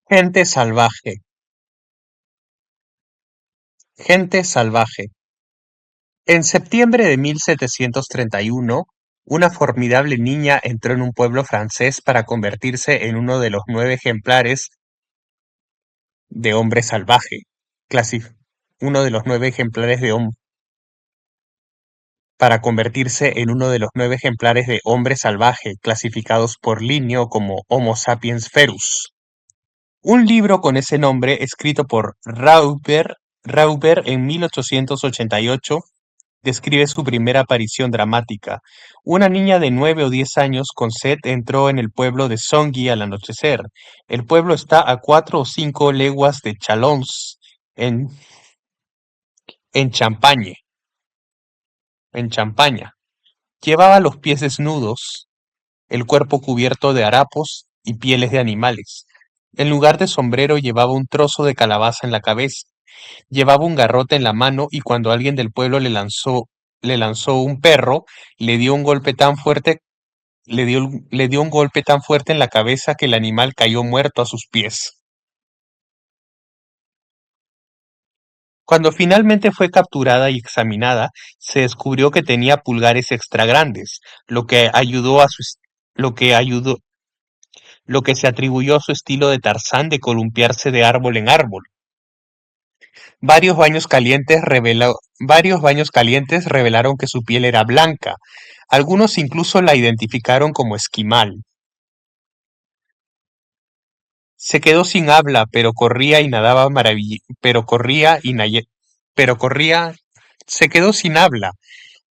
Gente salvaje, gente salvaje. En septiembre de 1731, una formidable niña entró en un pueblo francés para convertirse en uno de los 9 ejemplares de hombre salvaje. Uno de los 9 ejemplares para convertirse en uno de los 9 ejemplares de hombre salvaje clasificados por Linneo como Homo sapiens ferus. Un libro con ese nombre, escrito por Rauber en 1888, describe su primera aparición dramática. Una niña de 9 o 10 años con sed entró en el pueblo de Songi al anochecer. El pueblo está a 4 o 5 leguas de Chalons, en, en Champaña. En Champaña. Llevaba los pies desnudos, el cuerpo cubierto de harapos y pieles de animales. En lugar de sombrero llevaba un trozo de calabaza en la cabeza. Llevaba un garrote en la mano y cuando alguien del pueblo le lanzó un perro, le dio un golpe tan fuerte, le dio un golpe tan fuerte en la cabeza que el animal cayó muerto a sus pies. Cuando finalmente fue capturada y examinada, se descubrió que tenía pulgares extra grandes, lo que ayudó a su es- lo que se atribuyó a su estilo de Tarzán de columpiarse de árbol en árbol. Varios baños calientes revelaron que su piel era blanca. Algunos incluso la identificaron como esquimal. Se quedó sin habla, pero corría y nadaba pero corría y naye- pero corría, se quedó sin habla,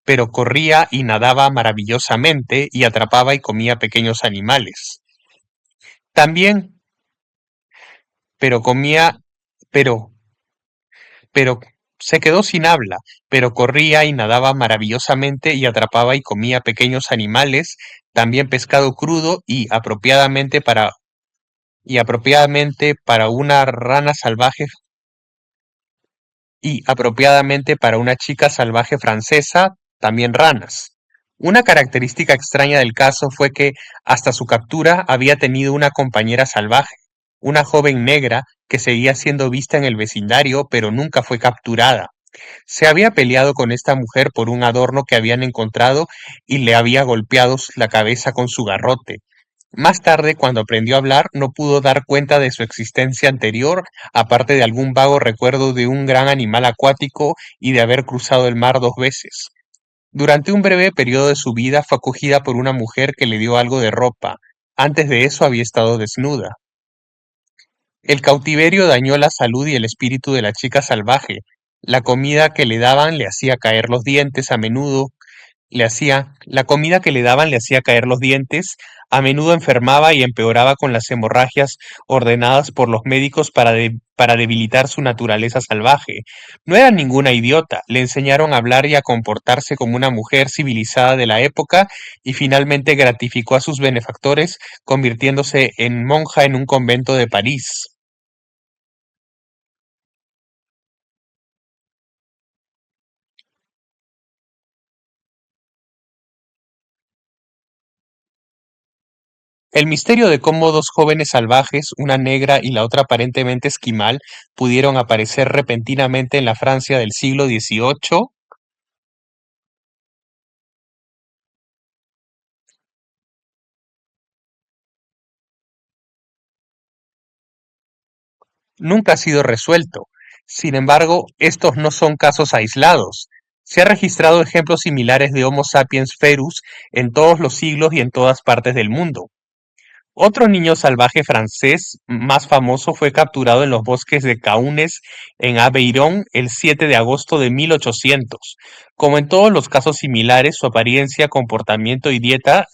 pero corría y nadaba maravillosamente y atrapaba y comía pequeños animales. También, pero comía, pero pero se quedó sin habla, pero corría y nadaba maravillosamente y atrapaba y comía pequeños animales, también pescado crudo y apropiadamente para una rana salvaje y apropiadamente para una chica salvaje francesa, también ranas. Una característica extraña del caso fue que hasta su captura había tenido una compañera salvaje, una joven negra que seguía siendo vista en el vecindario pero nunca fue capturada. Se había peleado con esta mujer por un adorno que habían encontrado y le había golpeado la cabeza con su garrote. Más tarde, cuando aprendió a hablar, no pudo dar cuenta de su existencia anterior, aparte de algún vago recuerdo de un gran animal acuático y de haber cruzado el mar 2 veces. Durante un breve periodo de su vida fue acogida por una mujer que le dio algo de ropa. Antes de eso había estado desnuda. El cautiverio dañó la salud y el espíritu de la chica salvaje. La comida que le daban le hacía caer los dientes a menudo, la comida que le daban le hacía caer los dientes, a menudo enfermaba y empeoraba con las hemorragias ordenadas por los médicos para debilitar su naturaleza salvaje. No era ninguna idiota, le enseñaron a hablar y a comportarse como una mujer civilizada de la época y finalmente gratificó a sus benefactores convirtiéndose en monja en un convento de París. El misterio de cómo 2 jóvenes salvajes, una negra y la otra aparentemente esquimal, pudieron aparecer repentinamente en la Francia del siglo XVIII, nunca ha sido resuelto. Sin embargo, estos no son casos aislados. Se han registrado ejemplos similares de Homo sapiens ferus en todos los siglos y en todas partes del mundo. Otro niño salvaje francés más famoso fue capturado en los bosques de Kaunes en Aveyron el 7 de agosto de 1800. Como en todos los casos similares, su apariencia, comportamiento y dieta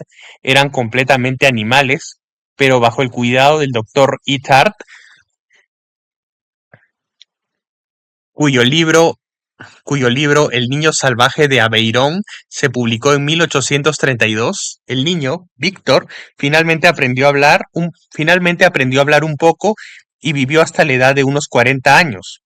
eran completamente animales, pero bajo el cuidado del doctor Ithard, cuyo libro, cuyo libro El niño salvaje de Aveyron se publicó en 1832. El niño, Víctor, finalmente aprendió a hablar un poco y vivió hasta la edad de unos 40 años.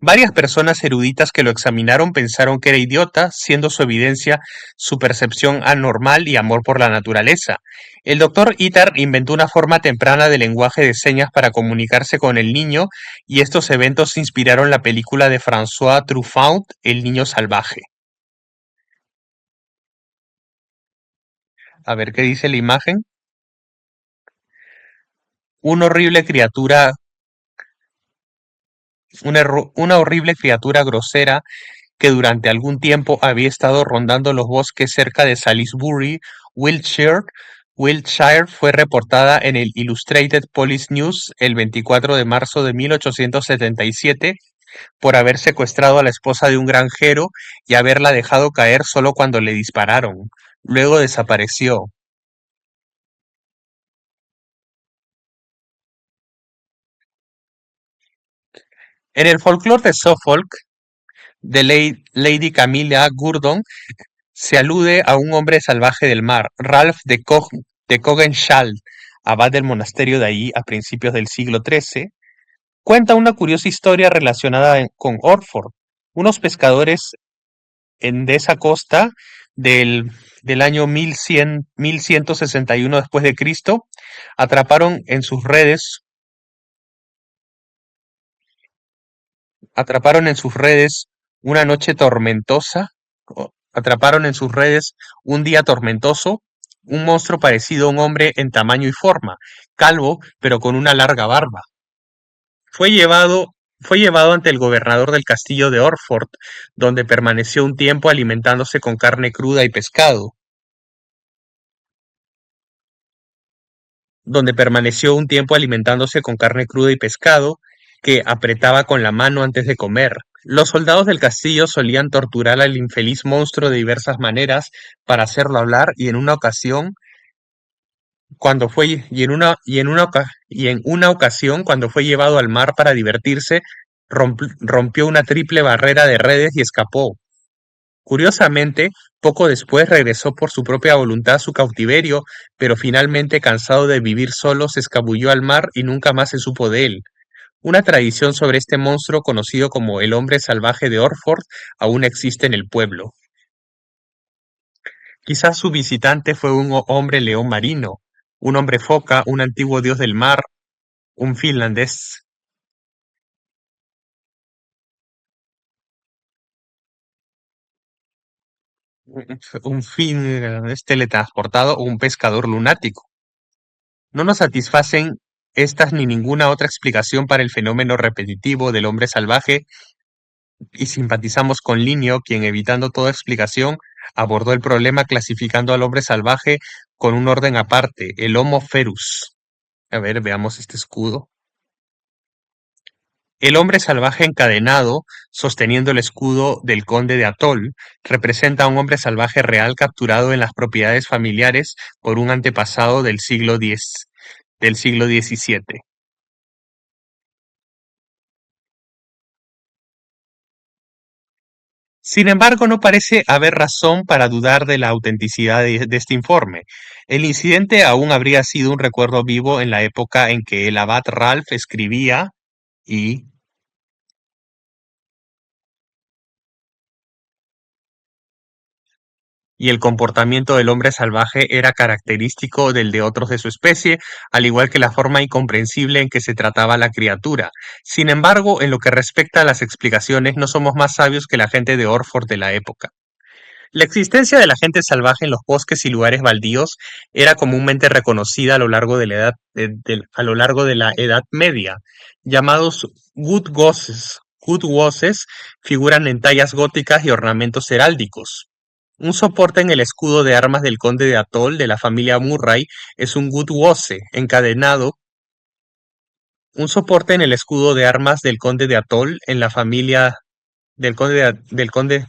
Varias personas eruditas que lo examinaron pensaron que era idiota, siendo su evidencia su percepción anormal y amor por la naturaleza. El doctor Itard inventó una forma temprana de lenguaje de señas para comunicarse con el niño, y estos eventos inspiraron la película de François Truffaut, El niño salvaje. A ver qué dice la imagen. Una horrible criatura, una horrible criatura grosera que durante algún tiempo había estado rondando los bosques cerca de Salisbury, Wiltshire. Wiltshire fue reportada en el Illustrated Police News el 24 de marzo de 1877 por haber secuestrado a la esposa de un granjero y haberla dejado caer solo cuando le dispararon. Luego desapareció. En el folclore de Suffolk, de Lady Camilla Gurdon, se alude a un hombre salvaje del mar, Ralph de Coggeshall, abad del monasterio de allí a principios del siglo XIII. Cuenta una curiosa historia relacionada con Orford. Unos pescadores de esa costa del año 1161 después de Cristo atraparon en sus redes atraparon en sus redes una noche tormentosa, atraparon en sus redes un día tormentoso un monstruo parecido a un hombre en tamaño y forma, calvo pero con una larga barba. Fue llevado, fue llevado ante el gobernador del castillo de Orford, donde permaneció un tiempo alimentándose con carne cruda y pescado. Donde permaneció un tiempo alimentándose con carne cruda y pescado, que apretaba con la mano antes de comer. Los soldados del castillo solían torturar al infeliz monstruo de diversas maneras para hacerlo hablar, y en una ocasión, cuando fue y en una ocasión cuando fue llevado al mar para divertirse, rompió una triple barrera de redes y escapó. Curiosamente, poco después regresó por su propia voluntad a su cautiverio, pero finalmente, cansado de vivir solo, se escabulló al mar y nunca más se supo de él. Una tradición sobre este monstruo, conocido como el hombre salvaje de Orford, aún existe en el pueblo. Quizás su visitante fue un hombre león marino, un hombre foca, un antiguo dios del mar, un finlandés, un finlandés teletransportado o un pescador lunático. No nos satisfacen estas ni ninguna otra explicación para el fenómeno repetitivo del hombre salvaje, y simpatizamos con Linneo, quien, evitando toda explicación, abordó el problema clasificando al hombre salvaje con un orden aparte, el Homo ferus. A ver, veamos este escudo. El hombre salvaje encadenado, sosteniendo el escudo del conde de Atol, representa a un hombre salvaje real capturado en las propiedades familiares por un antepasado del siglo XVII. Sin embargo, no parece haber razón para dudar de la autenticidad de este informe. El incidente aún habría sido un recuerdo vivo en la época en que el abad Ralph escribía, y, y el comportamiento del hombre salvaje era característico del de otros de su especie, al igual que la forma incomprensible en que se trataba a la criatura. Sin embargo, en lo que respecta a las explicaciones, no somos más sabios que la gente de Orford de la época. La existencia de la gente salvaje en los bosques y lugares baldíos era comúnmente reconocida a lo largo de a lo largo de la Edad Media. Llamados Gutwoses figuran en tallas góticas y ornamentos heráldicos. Un soporte en el escudo de armas del conde de Atholl de la familia Murray es un Gutwose encadenado. Un soporte en el escudo de armas del conde de Atholl en la familia del conde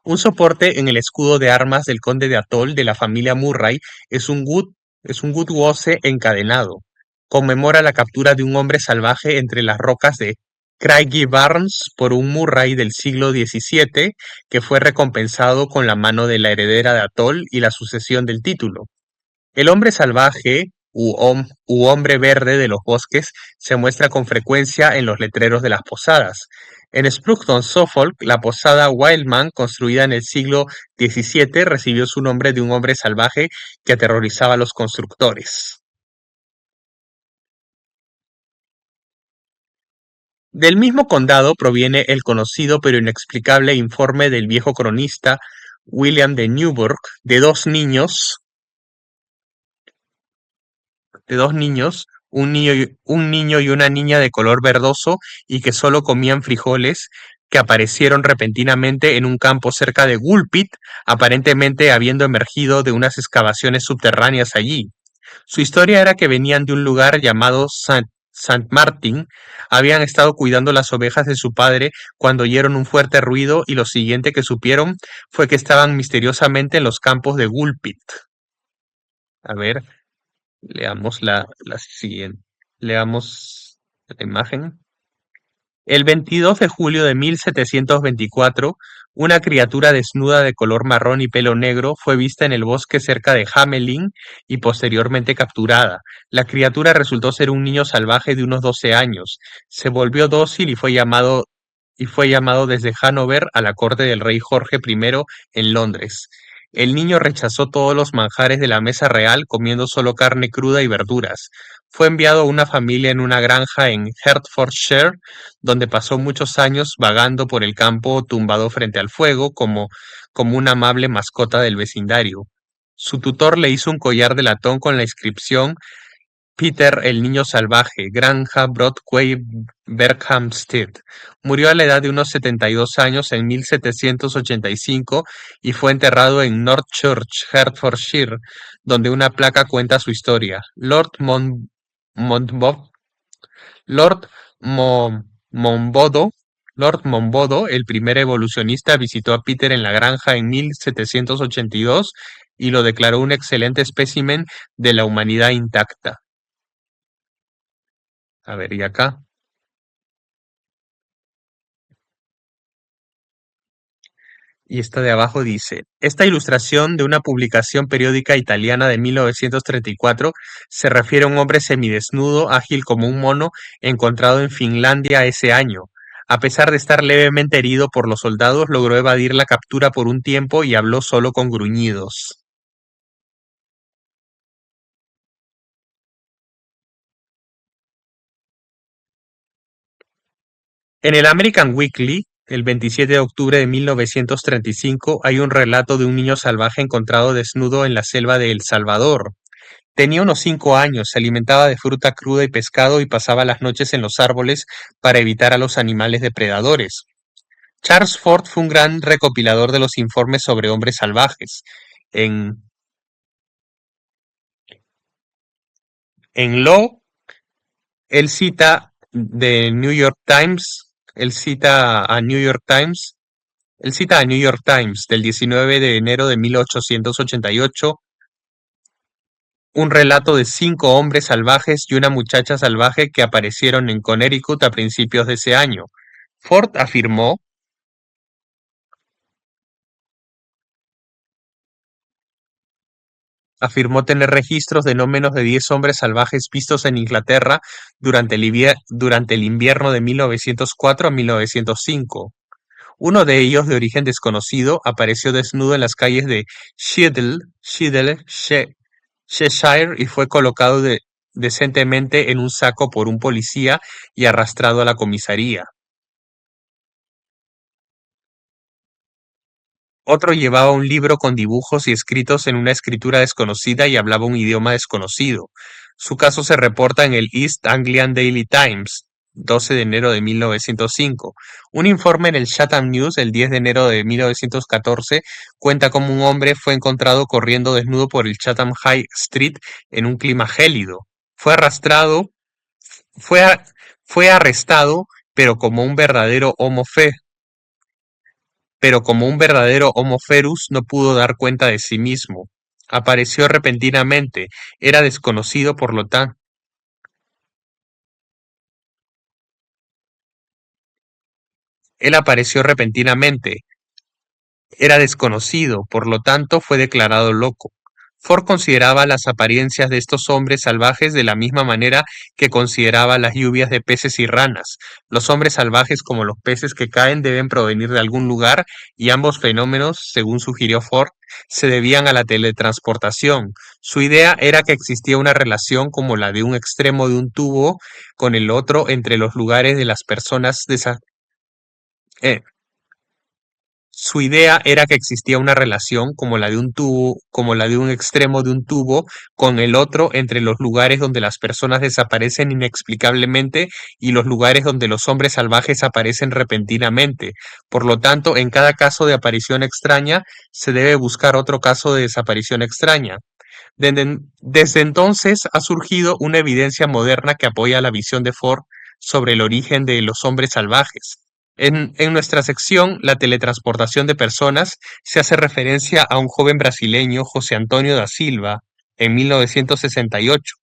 Un soporte en el escudo de armas del conde de Atholl de la familia Murray es un Gutwose encadenado. Conmemora la captura de un hombre salvaje entre las rocas de Craigieburns por un Murray del siglo XVII, que fue recompensado con la mano de la heredera de Atholl y la sucesión del título. El hombre salvaje u hombre verde de los bosques se muestra con frecuencia en los letreros de las posadas. En Sprugton, Suffolk, la posada Wildman, construida en el siglo XVII, recibió su nombre de un hombre salvaje que aterrorizaba a los constructores. Del mismo condado proviene el conocido pero inexplicable informe del viejo cronista William de Newburgh de dos niños, un niño y una niña de color verdoso y que solo comían frijoles, que aparecieron repentinamente en un campo cerca de Woolpit, aparentemente habiendo emergido de unas excavaciones subterráneas allí. Su historia era que venían de un lugar llamado Saint Martin, habían estado cuidando las ovejas de su padre cuando oyeron un fuerte ruido y lo siguiente que supieron fue que estaban misteriosamente en los campos de Woolpit. A ver, leamos la siguiente. Leamos la imagen. El 22 de julio de 1724, una criatura desnuda de color marrón y pelo negro fue vista en el bosque cerca de Hamelin y posteriormente capturada. La criatura resultó ser un niño salvaje de unos 12 años. Se volvió dócil y fue llamado desde Hannover a la corte del rey Jorge I en Londres. El niño rechazó todos los manjares de la mesa real, comiendo solo carne cruda y verduras. Fue enviado a una familia en una granja en Hertfordshire, donde pasó muchos años vagando por el campo tumbado frente al fuego como una amable mascota del vecindario. Su tutor le hizo un collar de latón con la inscripción Peter el niño salvaje, Granja Broadway, Berkhamsted. Murió a la edad de unos 72 años en 1785 y fue enterrado en North Church, Hertfordshire, donde una placa cuenta su historia. Monbo- Lord Monboddo, Lord Monboddo, el primer evolucionista, visitó a Peter en la granja en 1782 y lo declaró un excelente espécimen de la humanidad intacta. A ver, y acá. Y esta de abajo dice, esta ilustración de una publicación periódica italiana de 1934 se refiere a un hombre semidesnudo, ágil como un mono, encontrado en Finlandia ese año. A pesar de estar levemente herido por los soldados, logró evadir la captura por un tiempo y habló solo con gruñidos. En el American Weekly, el 27 de octubre de 1935, hay un relato de un niño salvaje encontrado desnudo en la selva de El Salvador. Tenía unos 5 años, se alimentaba de fruta cruda y pescado y pasaba las noches en los árboles para evitar a los animales depredadores. Charles Ford fue un gran recopilador de los informes sobre hombres salvajes. En, en Law, él cita de New York Times, él cita a New York Times del 19 de enero de 1888 un relato de 5 hombres salvajes y una muchacha salvaje que aparecieron en Connecticut a principios de ese año. Ford afirmó tener registros de no menos de 10 hombres salvajes vistos en Inglaterra durante el invierno de 1904 a 1905. Uno de ellos, de origen desconocido, apareció desnudo en las calles de Cheshire y fue colocado decentemente en un saco por un policía y arrastrado a la comisaría. Otro llevaba un libro con dibujos y escritos en una escritura desconocida y hablaba un idioma desconocido. Su caso se reporta en el East Anglian Daily Times, 12 de enero de 1905. Un informe en el Chatham News, el 10 de enero de 1914, cuenta cómo un hombre fue encontrado corriendo desnudo por el Chatham High Street en un clima gélido. Fue arrastrado, fue, a- fue arrestado, pero como un verdadero Homo ferus no pudo dar cuenta de sí mismo. Apareció repentinamente, era desconocido por lo tanto. Él apareció repentinamente, era desconocido, por lo tanto fue declarado loco. Ford consideraba las apariencias de estos hombres salvajes de la misma manera que consideraba las lluvias de peces y ranas. Los hombres salvajes, como los peces que caen, deben provenir de algún lugar, y ambos fenómenos, según sugirió Ford, se debían a la teletransportación. Su idea era que existía una relación como la de un extremo de un tubo con el otro entre los lugares de las personas eh, su idea era que existía una relación como la de un tubo, como la de un extremo de un tubo con el otro entre los lugares donde las personas desaparecen inexplicablemente y los lugares donde los hombres salvajes aparecen repentinamente. Por lo tanto, en cada caso de aparición extraña, se debe buscar otro caso de desaparición extraña. Desde entonces ha surgido una evidencia moderna que apoya la visión de Ford sobre el origen de los hombres salvajes. En nuestra sección, la teletransportación de personas, se hace referencia a un joven brasileño, José Antonio da Silva, en 1968.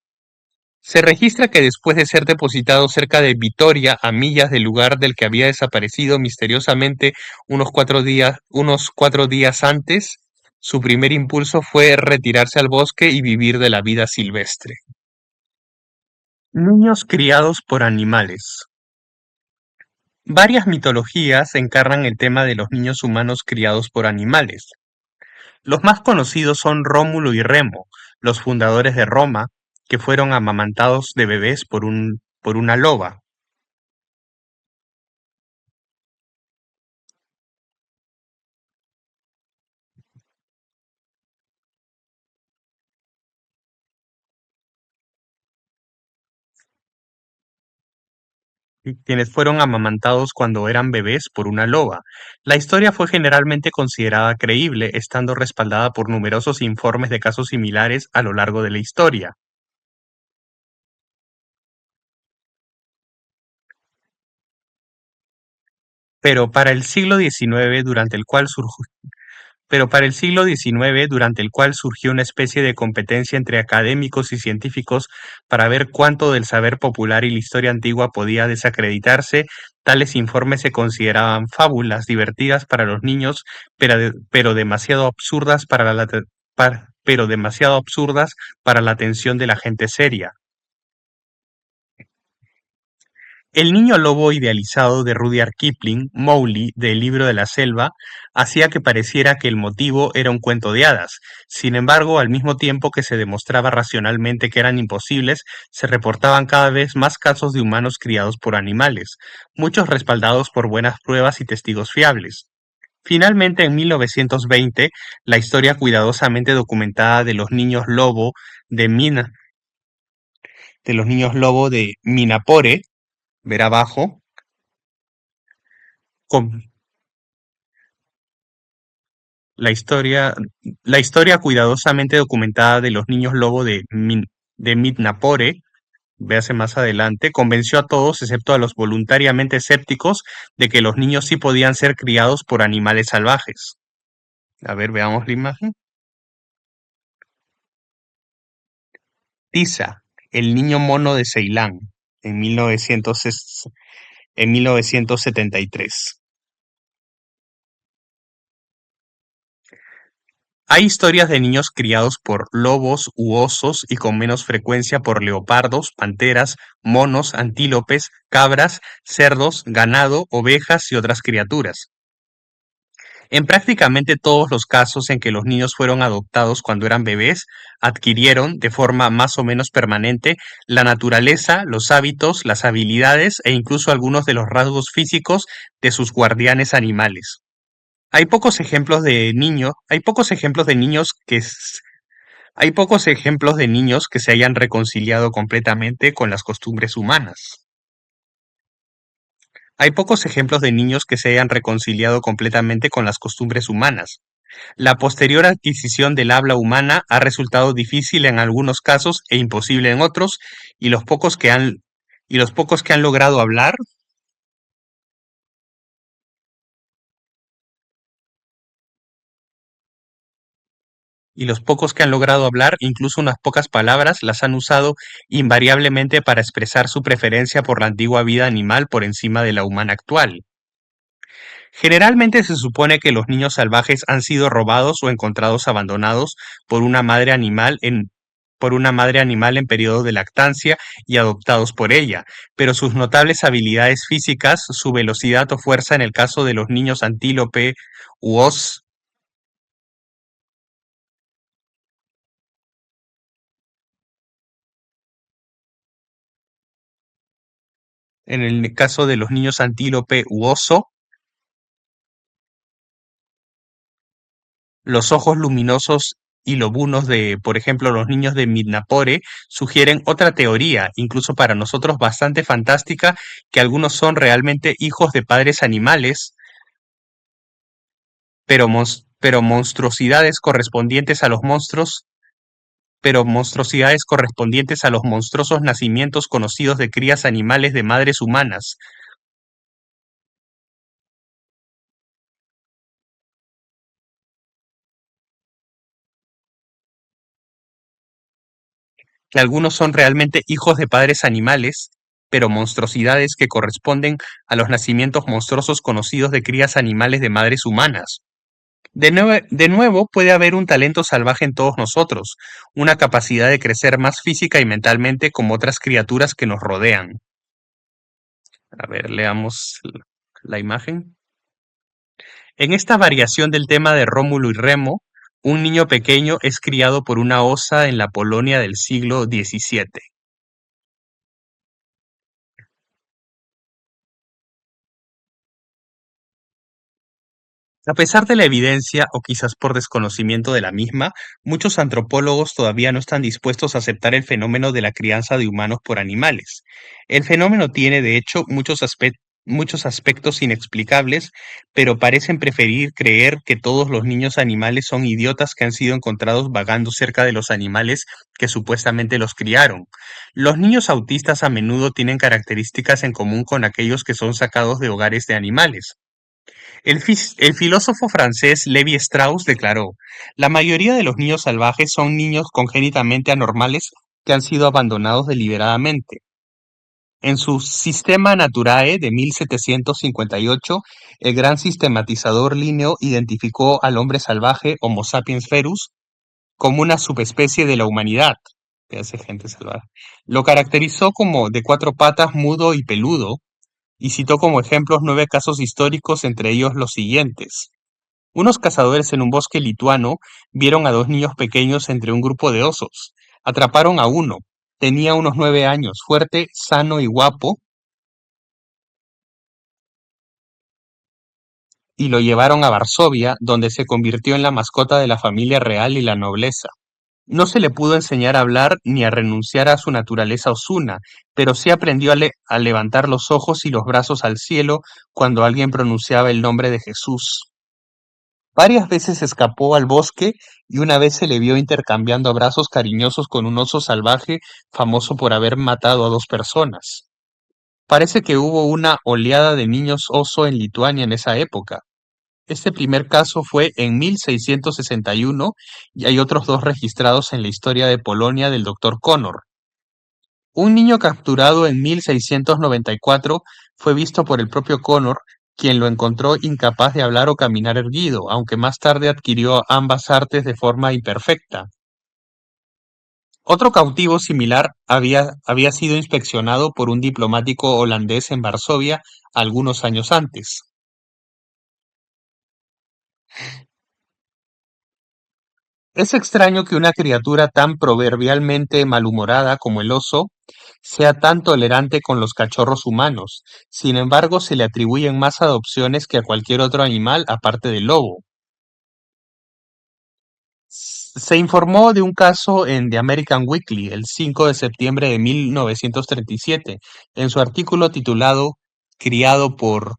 Se registra que después de ser depositado cerca de Vitoria, a millas del lugar del que había desaparecido misteriosamente unos 4 días antes, su primer impulso fue retirarse al bosque y vivir de la vida silvestre. Niños criados por animales. Varias mitologías encarnan el tema de los niños humanos criados por animales. Los más conocidos son Rómulo y Remo, los fundadores de Roma, que fueron amamantados de bebés por una loba. Quienes fueron amamantados cuando eran bebés por una loba. La historia fue generalmente considerada creíble, estando respaldada por numerosos informes de casos similares a lo largo de la historia. Pero para el siglo XIX, durante el cual surgió Pero para el siglo XIX, durante el cual surgió una especie de competencia entre académicos y científicos para ver cuánto del saber popular y la historia antigua podía desacreditarse, tales informes se consideraban fábulas divertidas para los niños, pero demasiado absurdas pero demasiado absurdas para la atención de la gente seria. El niño lobo idealizado de Rudyard Kipling, Mowgli, del Libro de la Selva, hacía que pareciera que el motivo era un cuento de hadas. Sin embargo, al mismo tiempo que se demostraba racionalmente que eran imposibles, se reportaban cada vez más casos de humanos criados por animales, muchos respaldados por buenas pruebas y testigos fiables. Finalmente, en 1920, la historia cuidadosamente documentada de Mina, de los niños lobo de Minapore, ver abajo, con la historia, la historia cuidadosamente documentada de los niños lobo de Midnapore, véase más adelante, convenció a todos, excepto a los voluntariamente escépticos, de que los niños sí podían ser criados por animales salvajes. A ver, veamos la imagen. Tisa, el niño mono de Ceilán, en 1973. Hay historias de niños criados por lobos u osos y con menos frecuencia por leopardos, panteras, monos, antílopes, cabras, cerdos, ganado, ovejas y otras criaturas. En prácticamente todos los casos en que los niños fueron adoptados cuando eran bebés, adquirieron, de forma más o menos permanente, la naturaleza, los hábitos, las habilidades e incluso algunos de los rasgos físicos de sus guardianes animales. Hay pocos ejemplos de niños que se hayan reconciliado completamente con las costumbres humanas. Hay pocos ejemplos de niños que se hayan reconciliado completamente con las costumbres humanas. La posterior adquisición del habla humana ha resultado difícil en algunos casos e imposible en otros, y los pocos que han logrado hablar incluso unas pocas palabras, las han usado invariablemente para expresar su preferencia por la antigua vida animal por encima de la humana actual. Generalmente se supone que los niños salvajes han sido robados o encontrados abandonados por una madre animal en periodo de lactancia y adoptados por ella, pero sus notables habilidades físicas, su velocidad o fuerza en el caso de los niños antílope u os, en el caso de los niños antílope u oso, los ojos luminosos y lobunos de, por ejemplo, los niños de Midnapore sugieren otra teoría, incluso para nosotros bastante fantástica, que algunos son realmente hijos de padres animales, pero monstruosidades correspondientes a los monstruos, pero monstruosidades correspondientes a los monstruosos nacimientos conocidos de crías animales de madres humanas, que algunos son realmente hijos de padres animales, pero monstruosidades que corresponden a los nacimientos monstruosos conocidos de crías animales de madres humanas. De nuevo, puede haber un talento salvaje en todos nosotros, una capacidad de crecer más física y mentalmente como otras criaturas que nos rodean. A ver, leamos la imagen. En esta variación del tema de Rómulo y Remo, un niño pequeño es criado por una osa en la Polonia del siglo XVII. A pesar de la evidencia, o quizás por desconocimiento de la misma, muchos antropólogos todavía no están dispuestos a aceptar el fenómeno de la crianza de humanos por animales. El fenómeno tiene, de hecho, muchos aspectos inexplicables, pero parecen preferir creer que todos los niños animales son idiotas que han sido encontrados vagando cerca de los animales que supuestamente los criaron. Los niños autistas a menudo tienen características en común con aquellos que son sacados de hogares de animales. El filósofo francés Levi Strauss declaró: "La mayoría de los niños salvajes son niños congénitamente anormales que han sido abandonados deliberadamente". En su Systema Naturae de 1758, el gran sistematizador Linneo identificó al hombre salvaje Homo sapiens ferus como una subespecie de la humanidad, que hace gente salvaje. Lo caracterizó como de cuatro patas, mudo y peludo, y citó como ejemplos 9 casos históricos, entre ellos los siguientes. Unos cazadores en un bosque lituano vieron a dos niños pequeños entre un grupo de osos. Atraparon a uno. Tenía unos 9 años, fuerte, sano y guapo, y lo llevaron a Varsovia, donde se convirtió en la mascota de la familia real y la nobleza. No se le pudo enseñar a hablar ni a renunciar a su naturaleza osuna, pero sí aprendió a levantar los ojos y los brazos al cielo cuando alguien pronunciaba el nombre de Jesús. Varias veces escapó al bosque y una vez se le vio intercambiando abrazos cariñosos con un oso salvaje famoso por haber matado a 2 personas. Parece que hubo una oleada de niños oso en Lituania en esa época. Este primer caso fue en 1661 y hay otros 2 registrados en la historia de Polonia del Dr. Connor. Un niño capturado en 1694 fue visto por el propio Connor, quien lo encontró incapaz de hablar o caminar erguido, aunque más tarde adquirió ambas artes de forma imperfecta. Otro cautivo similar había sido inspeccionado por un diplomático holandés en Varsovia algunos años antes. Es extraño que una criatura tan proverbialmente malhumorada como el oso sea tan tolerante con los cachorros humanos. Sin embargo, se le atribuyen más adopciones que a cualquier otro animal aparte del lobo. Se informó de un caso en The American Weekly el 5 de septiembre de 1937, en su artículo titulado Criado por,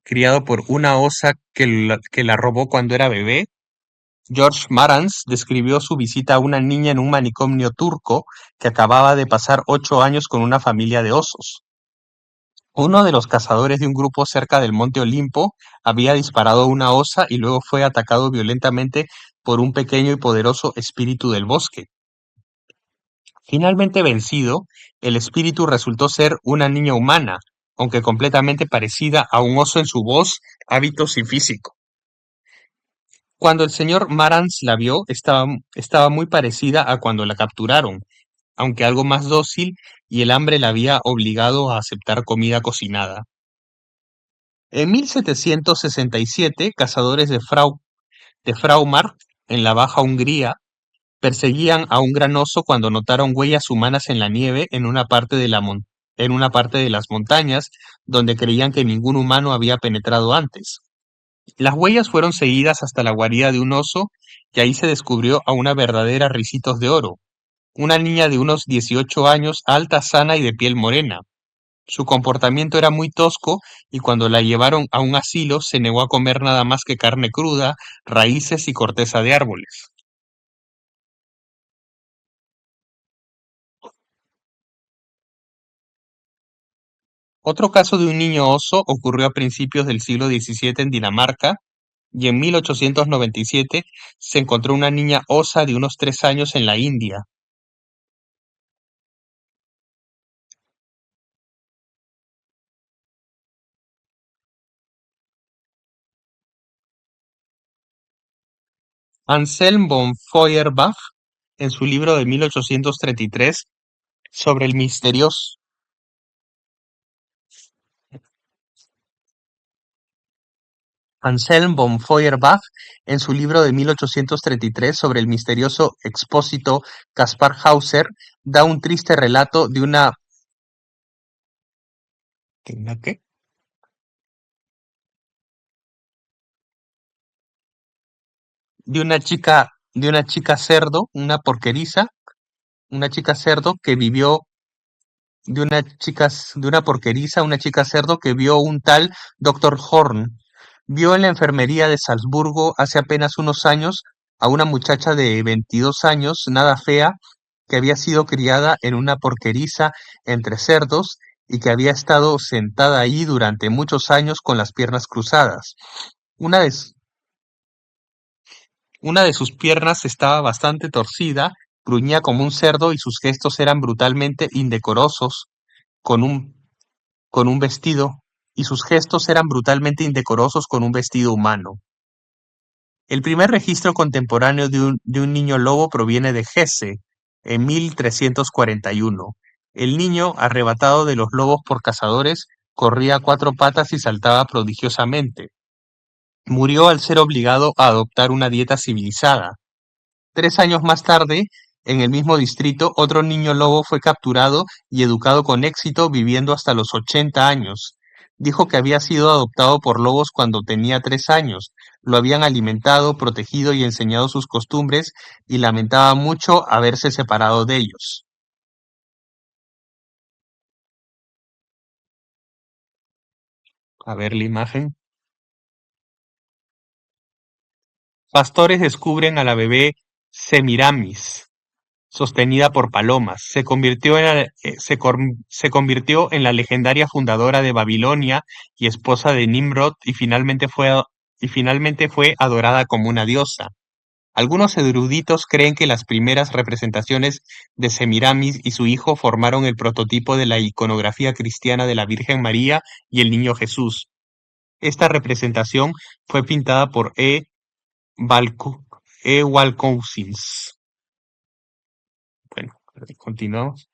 criado por una osa que la robó cuando era bebé. George Marans describió su visita a una niña en un manicomio turco que acababa de pasar 8 años con una familia de osos. Uno de los cazadores de un grupo cerca del monte Olimpo había disparado a una osa y luego fue atacado violentamente por un pequeño y poderoso espíritu del bosque. Finalmente vencido, el espíritu resultó ser una niña humana, aunque completamente parecida a un oso en su voz, hábitos y físico. Cuando el señor Marantz la vio, estaba muy parecida a cuando la capturaron, aunque algo más dócil, y el hambre la había obligado a aceptar comida cocinada. En 1767, cazadores de Fraumar, en la Baja Hungría, perseguían a un gran oso cuando notaron huellas humanas en la nieve en una parte de las montañas donde creían que ningún humano había penetrado antes. Las huellas fueron seguidas hasta la guarida de un oso y ahí se descubrió a una verdadera Ricitos de Oro, una niña de unos 18 años, alta, sana y de piel morena. Su comportamiento era muy tosco y cuando la llevaron a un asilo se negó a comer nada más que carne cruda, raíces y corteza de árboles. Otro caso de un niño oso ocurrió a principios del siglo XVII en Dinamarca y en 1897 se encontró una niña osa de unos 3 años en la India. Anselm von Feuerbach, en su libro de 1833 sobre el misterioso Anselm von Feuerbach, en su libro de 1833 sobre el misterioso expósito Caspar Hauser, da un triste relato ¿de una qué? De una chica cerdo, una chica cerdo que vivió de una porqueriza, una chica cerdo que vio un tal Doctor Horn. Vio en la enfermería de Salzburgo hace apenas unos años a una muchacha de 22 años, nada fea, que había sido criada en una porqueriza entre cerdos y que había estado sentada ahí durante muchos años con las piernas cruzadas. Una de, s- una de sus piernas estaba bastante torcida, gruñía como un cerdo y sus gestos eran brutalmente indecorosos con un vestido, y sus gestos eran brutalmente indecorosos con un vestido humano. El primer registro contemporáneo de un niño lobo proviene de Hesse, en 1341. El niño, arrebatado de los lobos por cazadores, corría a cuatro patas y saltaba prodigiosamente. Murió al ser obligado a adoptar una dieta civilizada. 3 años más tarde, en el mismo distrito, otro niño lobo fue capturado y educado con éxito, viviendo hasta los 80 años. Dijo que había sido adoptado por lobos cuando tenía 3 años. Lo habían alimentado, protegido y enseñado sus costumbres, y lamentaba mucho haberse separado de ellos. A ver la imagen. Pastores descubren a la bebé Semiramis, sostenida por palomas. Se convirtió en la legendaria fundadora de Babilonia y esposa de Nimrod y finalmente fue adorada como una diosa. Algunos eruditos creen que las primeras representaciones de Semiramis y su hijo formaron el prototipo de la iconografía cristiana de la Virgen María y el Niño Jesús. Esta representación fue pintada por Walcousins. Bueno, continuamos.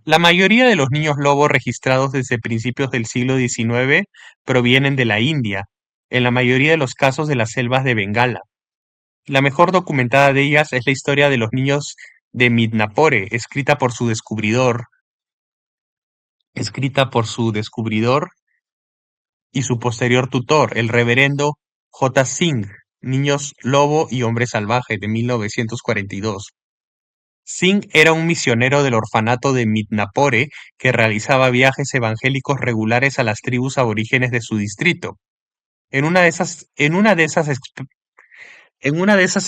La mayoría de los niños lobo registrados desde principios del siglo XIX provienen de la India, en la mayoría de los casos de las selvas de Bengala. La mejor documentada de ellas es la historia de los niños de Midnapore, escrita por su descubridor y su posterior tutor, el reverendo J. Singh, Niños Lobo y Hombre Salvaje, de 1942. Singh era un misionero del orfanato de Midnapore que realizaba viajes evangélicos regulares a las tribus aborígenes de su distrito. En una de esas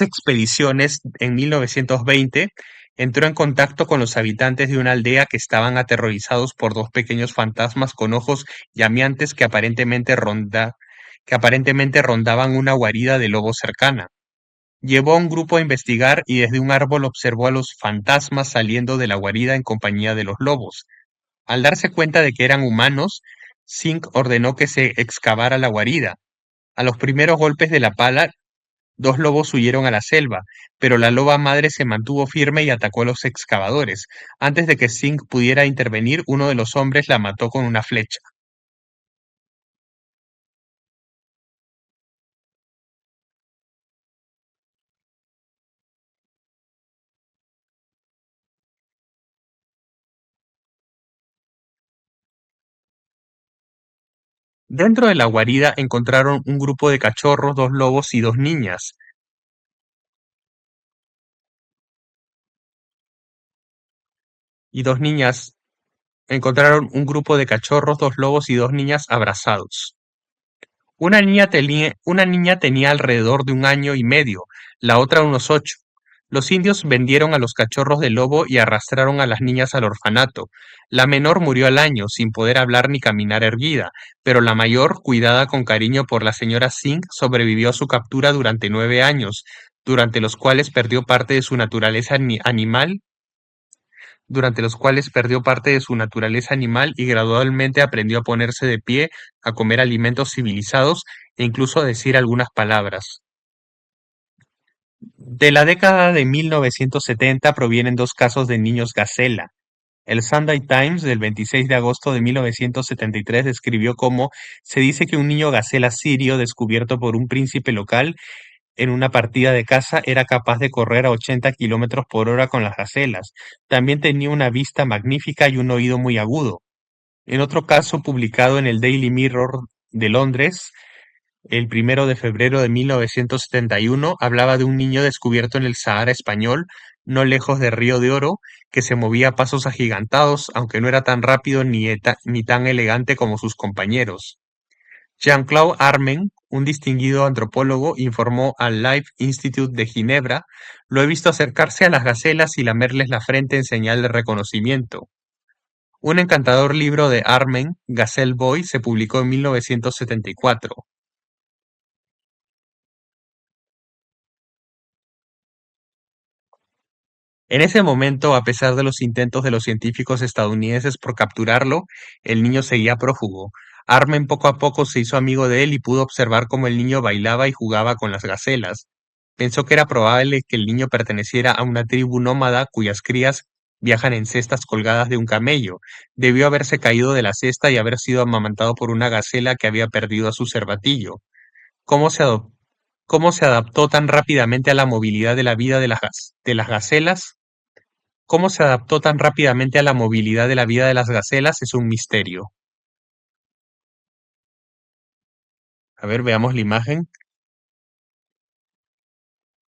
expediciones, en 1920, entró en contacto con los habitantes de una aldea que estaban aterrorizados por dos pequeños fantasmas con ojos llameantes que aparentemente rondaban una guarida de lobos cercana. Llevó a un grupo a investigar y desde un árbol observó a los fantasmas saliendo de la guarida en compañía de los lobos. Al darse cuenta de que eran humanos, Singh ordenó que se excavara la guarida. A los primeros golpes de la pala, dos lobos huyeron a la selva, pero la loba madre se mantuvo firme y atacó a los excavadores. Antes de que Singh pudiera intervenir, uno de los hombres la mató con una flecha. Dentro de la guarida encontraron un grupo de cachorros, dos lobos y dos niñas. Y dos niñas encontraron un grupo de cachorros, dos lobos y dos niñas abrazados. Una niña tenía alrededor de 1 año y medio, la otra unos 8. Los indios vendieron a los cachorros de lobo y arrastraron a las niñas al orfanato. La menor murió al año, sin poder hablar ni caminar erguida, pero la mayor, cuidada con cariño por la señora Singh, sobrevivió a su captura durante 9 años, durante los cuales perdió parte de su naturaleza animal y gradualmente aprendió a ponerse de pie, a comer alimentos civilizados e incluso a decir algunas palabras. De la década de 1970 provienen dos casos de niños gacela. El Sunday Times del 26 de agosto de 1973 describió cómo se dice que un niño gacela sirio descubierto por un príncipe local en una partida de caza era capaz de correr a 80 kilómetros por hora con las gacelas. También tenía una vista magnífica y un oído muy agudo. En otro caso publicado en el Daily Mirror de Londres, el 1 de febrero de 1971, hablaba de un niño descubierto en el Sahara español, no lejos de Río de Oro, que se movía a pasos agigantados, aunque no era tan rápido ni tan elegante como sus compañeros. Jean-Claude Armen, un distinguido antropólogo, informó al Life Institute de Ginebra: "Lo he visto acercarse a las gacelas y lamerles la frente en señal de reconocimiento". Un encantador libro de Armen, Gazelle Boy, se publicó en 1974. En ese momento, a pesar de los intentos de los científicos estadounidenses por capturarlo, el niño seguía prófugo. Armen poco a poco se hizo amigo de él y pudo observar cómo el niño bailaba y jugaba con las gacelas. Pensó que era probable que el niño perteneciera a una tribu nómada cuyas crías viajan en cestas colgadas de un camello. Debió haberse caído de la cesta y haber sido amamantado por una gacela que había perdido a su cervatillo. ¿Cómo se, adop- cómo se adaptó tan rápidamente a la movilidad de la vida de las gacelas? Cómo se adaptó tan rápidamente a la movilidad de la vida de las gacelas es un misterio. A ver, veamos la imagen.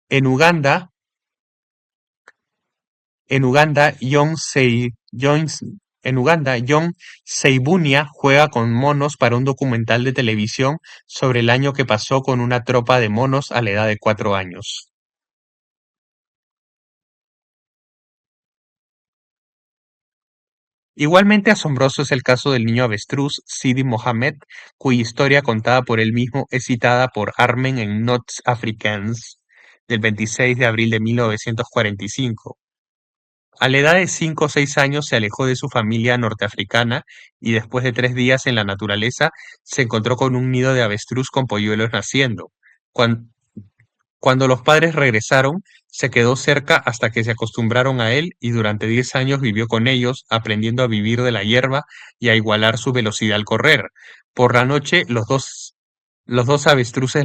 En Uganda, en Uganda, John Seibunia juega con monos para un documental de televisión sobre el año que pasó con una tropa de monos a la edad de 4 años. Igualmente asombroso es el caso del niño avestruz Sidi Mohammed, cuya historia contada por él mismo es citada por Armen en Notes Africaines del 26 de abril de 1945. A la edad de 5 o 6 años se alejó de su familia norteafricana y después de 3 días en la naturaleza se encontró con un nido de avestruz con polluelos naciendo. Cuan- Cuando los padres regresaron, se quedó cerca hasta que se acostumbraron a él y durante 10 años vivió con ellos, aprendiendo a vivir de la hierba y a igualar su velocidad al correr. Por la noche, los dos avestruces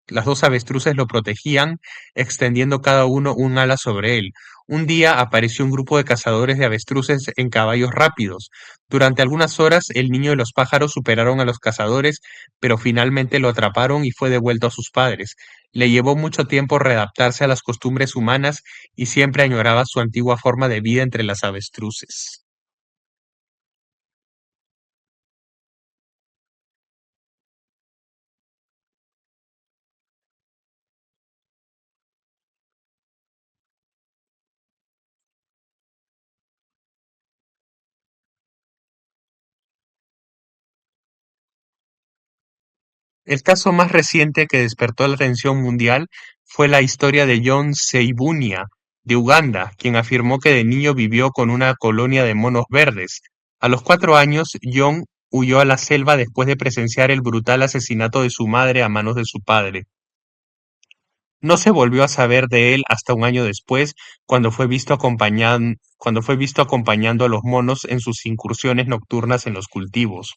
las dos avestruces lo protegían, extendiendo cada uno un ala sobre él. Un día apareció un grupo de cazadores de avestruces en caballos rápidos. Durante algunas horas, el niño y los pájaros superaron a los cazadores, pero finalmente lo atraparon y fue devuelto a sus padres. Le llevó mucho tiempo readaptarse a las costumbres humanas y siempre añoraba su antigua forma de vida entre las avestruces. El caso más reciente que despertó la atención mundial fue la historia de John Seibunia, de Uganda, quien afirmó que de niño vivió con una colonia de monos verdes. A los 4 años, John huyó a la selva después de presenciar el brutal asesinato de su madre a manos de su padre. No se volvió a saber de él hasta un año después, cuando fue visto acompañando a los monos en sus incursiones nocturnas en los cultivos.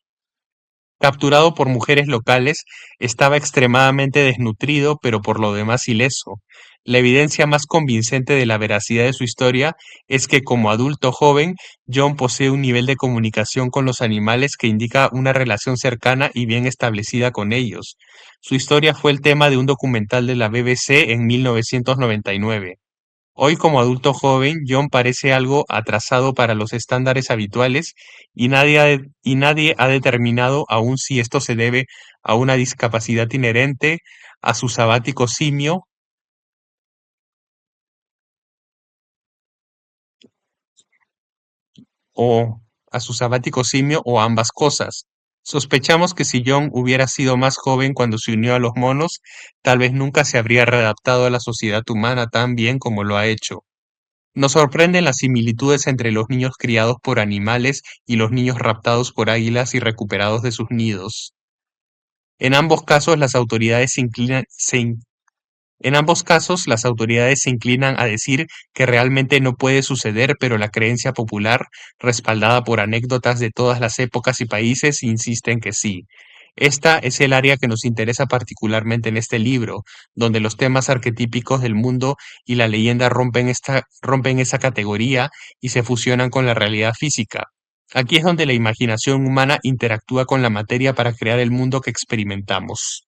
Capturado por mujeres locales, estaba extremadamente desnutrido, pero por lo demás ileso. La evidencia más convincente de la veracidad de su historia es que como adulto joven, John posee un nivel de comunicación con los animales que indica una relación cercana y bien establecida con ellos. Su historia fue el tema de un documental de la BBC en 1999. Hoy como adulto joven, John parece algo atrasado para los estándares habituales y nadie ha determinado aún si esto se debe a una discapacidad inherente, a su sabático simio o o ambas cosas. Sospechamos que si John hubiera sido más joven cuando se unió a los monos, tal vez nunca se habría readaptado a la sociedad humana tan bien como lo ha hecho. Nos sorprenden las similitudes entre los niños criados por animales y los niños raptados por águilas y recuperados de sus nidos. En ambos casos, en ambos casos, las autoridades se inclinan a decir que realmente no puede suceder, pero la creencia popular, respaldada por anécdotas de todas las épocas y países, insiste en que sí. Esta es el área que nos interesa particularmente en este libro, donde los temas arquetípicos del mundo y la leyenda rompen esa categoría y se fusionan con la realidad física. Aquí es donde la imaginación humana interactúa con la materia para crear el mundo que experimentamos.